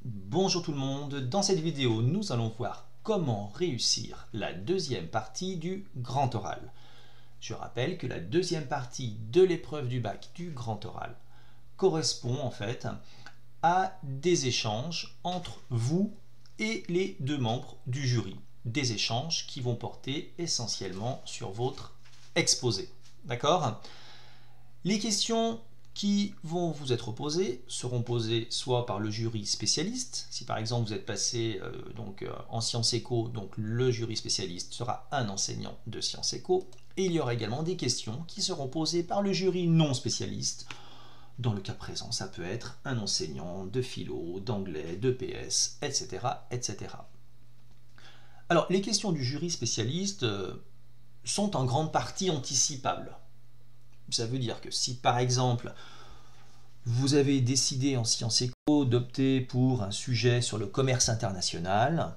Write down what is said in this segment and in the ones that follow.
Bonjour tout le monde, dans cette vidéo nous allons voir comment réussir la deuxième partie du grand oral. Je rappelle que la deuxième partie de l'épreuve du bac du grand oral correspond en fait à des échanges entre vous et les deux membres du jury. Des échanges qui vont porter essentiellement sur votre exposé. D'accord ? Les questions qui vont vous être posées seront posées soit par le jury spécialiste, si par exemple vous êtes passé en sciences éco, donc le jury spécialiste sera un enseignant de sciences éco, et il y aura également des questions qui seront posées par le jury non spécialiste. Dans le cas présent, ça peut être un enseignant de philo, d'anglais, de PS, etc., etc. Alors, les questions du jury spécialiste sont en grande partie anticipables. Ça veut dire que si par exemple vous avez décidé en sciences éco d'opter pour un sujet sur le commerce international,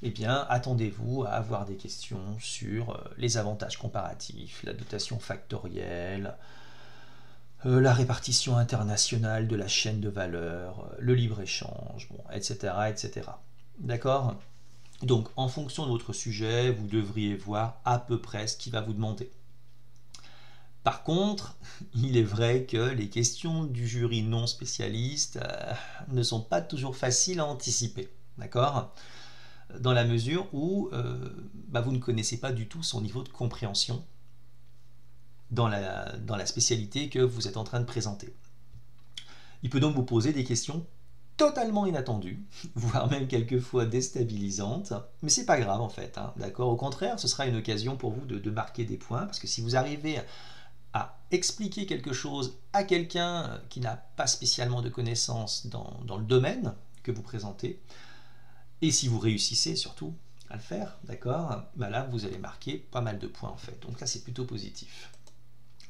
eh bien attendez-vous à avoir des questions sur les avantages comparatifs, la dotation factorielle, la répartition internationale de la chaîne de valeur, le libre-échange, etc., etc. D'accord ? Donc en fonction de votre sujet, vous devriez voir à peu près ce qu'il va vous demander. Par contre, il est vrai que les questions du jury non spécialiste ne sont pas toujours faciles à anticiper, d'accord ? Dans la mesure où vous ne connaissez pas du tout son niveau de compréhension dans la spécialité que vous êtes en train de présenter. Il peut donc vous poser des questions totalement inattendues, voire même quelquefois déstabilisantes, mais c'est pas grave en fait, hein, d'accord ? Au contraire, ce sera une occasion pour vous de marquer des points, parce que si vous arrivez à expliquer quelque chose à quelqu'un qui n'a pas spécialement de connaissances dans le domaine que vous présentez, et si vous réussissez surtout à le faire, d'accord, là vous allez marquer pas mal de points en fait, donc là c'est plutôt positif.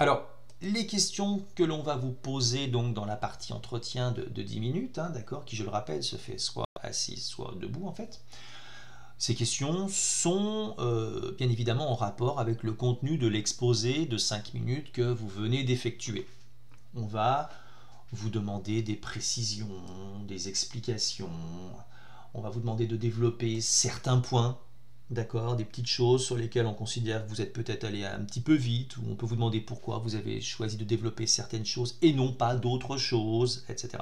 Alors, les questions que l'on va vous poser donc dans la partie entretien de 10 minutes, hein, d'accord, qui je le rappelle se fait soit assis soit debout en fait. Ces questions sont bien évidemment en rapport avec le contenu de l'exposé de 5 minutes que vous venez d'effectuer. On va vous demander des précisions, des explications, on va vous demander de développer certains points, d'accord, des petites choses sur lesquelles on considère que vous êtes peut-être allé un petit peu vite, ou on peut vous demander pourquoi vous avez choisi de développer certaines choses et non pas d'autres choses, etc.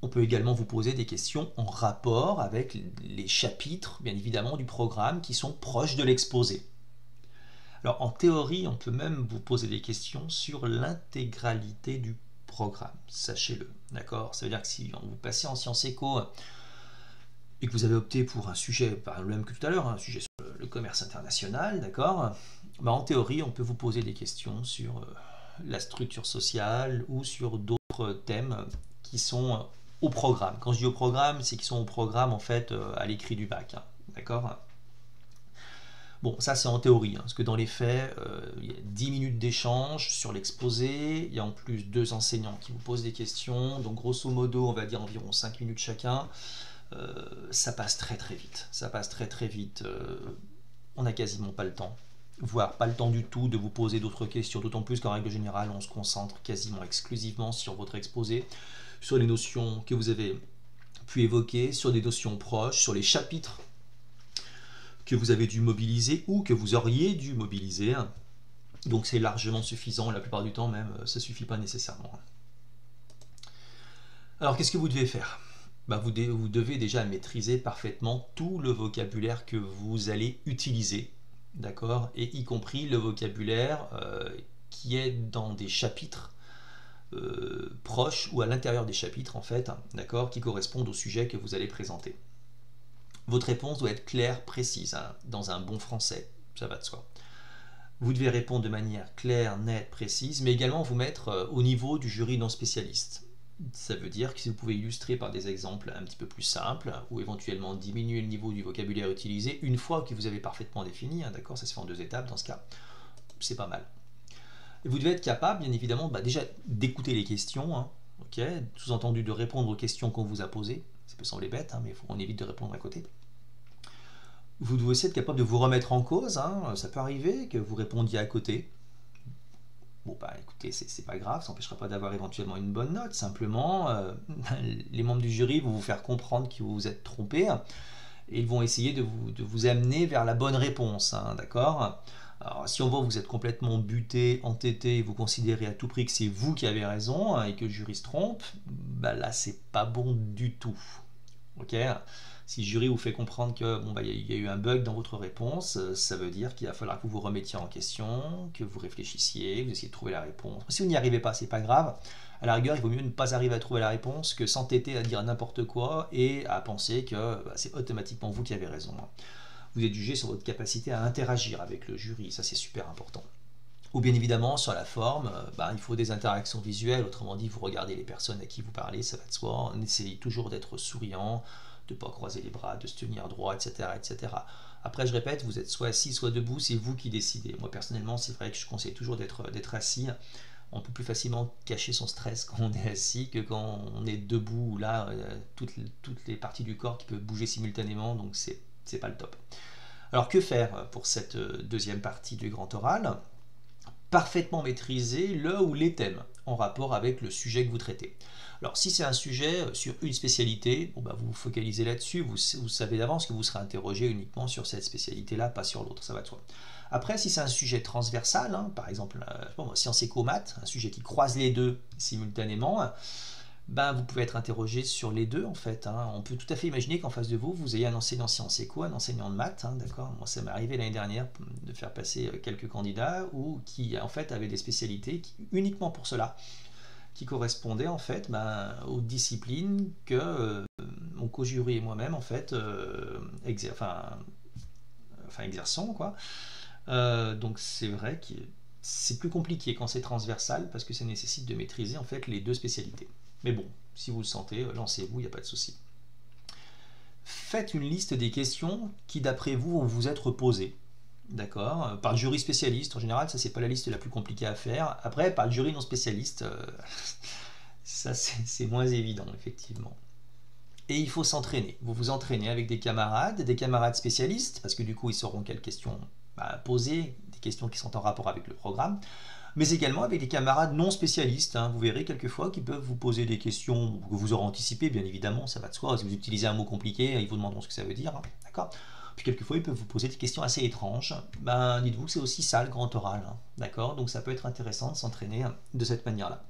On peut également vous poser des questions en rapport avec les chapitres, bien évidemment, du programme qui sont proches de l'exposé. Alors, en théorie, on peut même vous poser des questions sur l'intégralité du programme, sachez-le, d'accord ? Ça veut dire que si vous passez en sciences éco et que vous avez opté pour un sujet, par le même que tout à l'heure, un sujet sur le commerce international, d'accord ? En théorie, on peut vous poser des questions sur la structure sociale ou sur d'autres thèmes qui sont au programme. Quand je dis au programme, c'est qu'ils sont au programme en fait à l'écrit du bac, hein, d'accord ? Bon, ça c'est en théorie, hein, parce que dans les faits, il y a 10 minutes d'échange sur l'exposé, il y a en plus 2 enseignants qui vous posent des questions, donc grosso modo, on va dire environ 5 minutes chacun. Ça passe très très vite, on n'a quasiment pas le temps, voire pas le temps du tout de vous poser d'autres questions, d'autant plus qu'en règle générale, on se concentre quasiment exclusivement sur votre exposé, sur les notions que vous avez pu évoquer, sur des notions proches, sur les chapitres que vous avez dû mobiliser ou que vous auriez dû mobiliser. Donc c'est largement suffisant, la plupart du temps même, ça ne suffit pas nécessairement. Alors qu'est-ce que vous devez faire ? Vous devez déjà maîtriser parfaitement tout le vocabulaire que vous allez utiliser, d'accord ? Et y compris le vocabulaire qui est dans des chapitres proches ou à l'intérieur des chapitres en fait, d'accord, qui correspondent au sujet que vous allez présenter. Votre réponse doit être claire, précise, hein, dans un bon français, ça va de soi. Vous devez répondre de manière claire, nette, précise, mais également vous mettre au niveau du jury non spécialiste. Ça veut dire que si vous pouvez illustrer par des exemples un petit peu plus simples, ou éventuellement diminuer le niveau du vocabulaire utilisé, une fois que vous avez parfaitement défini, hein, d'accord, ça se fait en 2 étapes dans ce cas, c'est pas mal. Et vous devez être capable, bien évidemment, déjà d'écouter les questions, hein, okay, sous-entendu de répondre aux questions qu'on vous a posées. Ça peut sembler bête, hein, mais il faut qu'on évite de répondre à côté. Vous devez aussi être capable de vous remettre en cause, hein. Ça peut arriver que vous répondiez à côté. Bon, bah écoutez, c'est pas grave, ça n'empêchera pas d'avoir éventuellement une bonne note. Simplement, les membres du jury vont vous faire comprendre que vous vous êtes trompé et ils vont essayer de vous amener vers la bonne réponse, hein, d'accord? Alors, si on voit que vous êtes complètement buté, entêté, et vous considérez à tout prix que c'est vous qui avez raison hein, et que le jury se trompe, bah là, c'est pas bon du tout. Ok? Si le jury vous fait comprendre que bon, bah, y a eu un bug dans votre réponse, ça veut dire qu'il va falloir que vous vous remettiez en question, que vous réfléchissiez, que vous essayez de trouver la réponse. Si vous n'y arrivez pas, c'est pas grave. À la rigueur, il vaut mieux ne pas arriver à trouver la réponse que s'entêter à dire n'importe quoi et à penser que bah, c'est automatiquement vous qui avez raison. Vous êtes jugé sur votre capacité à interagir avec le jury, ça c'est super important. Ou bien évidemment, sur la forme, bah, il faut des interactions visuelles, autrement dit, vous regardez les personnes à qui vous parlez, ça va de soi, on essaye toujours d'être souriant, de ne pas croiser les bras, de se tenir droit, etc., etc. Après, je répète, vous êtes soit assis, soit debout, c'est vous qui décidez. Moi, personnellement, c'est vrai que je conseille toujours d'être assis. On peut plus facilement cacher son stress quand on est assis que quand on est debout, où là, toutes les parties du corps qui peuvent bouger simultanément, donc c'est pas le top. Alors, que faire pour cette deuxième partie du grand oral? Parfaitement maîtriser le ou les thèmes en rapport avec le sujet que vous traitez. Alors si c'est un sujet sur une spécialité, bon, bah, vous vous focalisez là-dessus, vous savez d'avance que vous serez interrogé uniquement sur cette spécialité-là, pas sur l'autre, ça va de soi. Après, si c'est un sujet transversal, hein, par exemple sciences éco-maths, un sujet qui croise les deux simultanément, ben, vous pouvez être interrogé sur les deux en fait. Hein. On peut tout à fait imaginer qu'en face de vous, vous ayez un enseignant sciences éco, un enseignant de maths, hein, d'accord. Moi, ça m'est arrivé l'année dernière de faire passer quelques candidats qui en fait avaient des spécialités uniquement pour cela, qui correspondaient en fait ben, aux disciplines que mon co-jury et moi-même en fait exerçons quoi. Donc c'est vrai que c'est plus compliqué quand c'est transversal parce que ça nécessite de maîtriser en fait les deux spécialités. Mais bon, si vous le sentez, lancez-vous, il n'y a pas de souci. Faites une liste des questions qui, d'après vous, vont vous être posées. D'accord? Par le jury spécialiste, en général, ça, c'est pas la liste la plus compliquée à faire. Après, par le jury non spécialiste, ça, c'est moins évident, effectivement. Et il faut s'entraîner. Vous vous entraînez avec des camarades spécialistes, parce que du coup, ils sauront quelles questions poser, des questions qui sont en rapport avec le programme, mais également avec des camarades non spécialistes. Hein. Vous verrez quelquefois qu'ils peuvent vous poser des questions que vous aurez anticipées, bien évidemment, ça va de soi. Si vous utilisez un mot compliqué, ils vous demanderont ce que ça veut dire. Hein. D'accord? Puis quelquefois, ils peuvent vous poser des questions assez étranges. Ben, dites-vous que c'est aussi ça le grand oral. Hein. D'accord? Donc ça peut être intéressant de s'entraîner de cette manière-là.